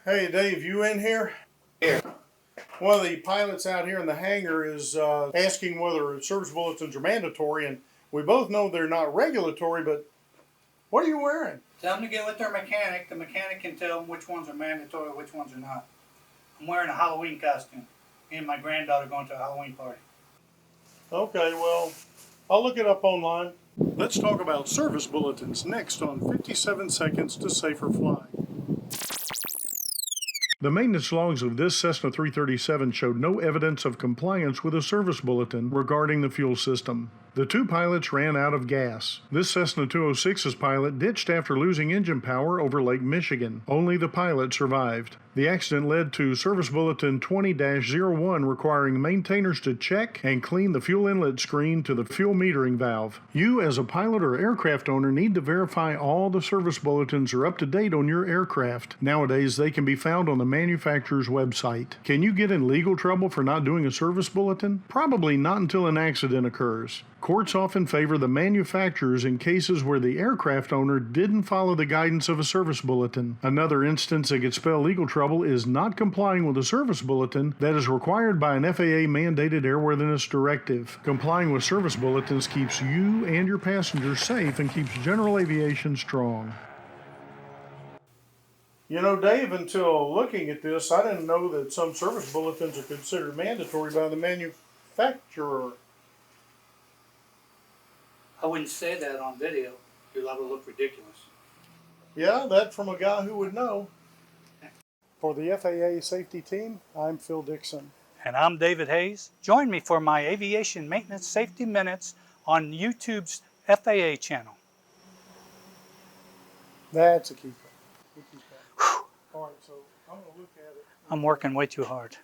Hey Dave, you in here? Here. One of the pilots out here in the hangar is asking whether service bulletins are mandatory, and we both know they're not regulatory, but what are you wearing? Tell them to get with their mechanic. The mechanic can tell them which ones are mandatory, which ones are not. I'm wearing a Halloween costume. Me and my granddaughter going to a Halloween party. Okay, well, I'll look it up online. Let's talk about service bulletins next on 57 Seconds to Safer Flying. The maintenance logs of this Cessna 337 showed no evidence of compliance with a service bulletin regarding the fuel system. The two pilots ran out of gas. This Cessna 206's pilot ditched after losing engine power over Lake Michigan. Only the pilot survived. The accident led to Service Bulletin 20-01 requiring maintainers to check and clean the fuel inlet screen to the fuel metering valve. You, as a pilot or aircraft owner, need to verify all the service bulletins are up to date on your aircraft. Nowadays, they can be found on the manufacturer's website. Can you get in legal trouble for not doing a service bulletin? Probably not until an accident occurs. Courts often favor the manufacturers in cases where the aircraft owner didn't follow the guidance of a service bulletin. Another instance that could spell legal trouble is not complying with a service bulletin that is required by an FAA-mandated airworthiness directive. Complying with service bulletins keeps you and your passengers safe and keeps general aviation strong. You know, Dave, until looking at this, I didn't know that some service bulletins are considered mandatory by the manufacturer. I wouldn't say that on video. You're liable to look ridiculous. Yeah, that from a guy who would know. For the FAA safety team, I'm Phil Dixon. And I'm David Hayes. Join me for my Aviation Maintenance Safety Minutes on YouTube's FAA channel. That's a keeper. All right, so I'm going to look at it. I'm working way too hard.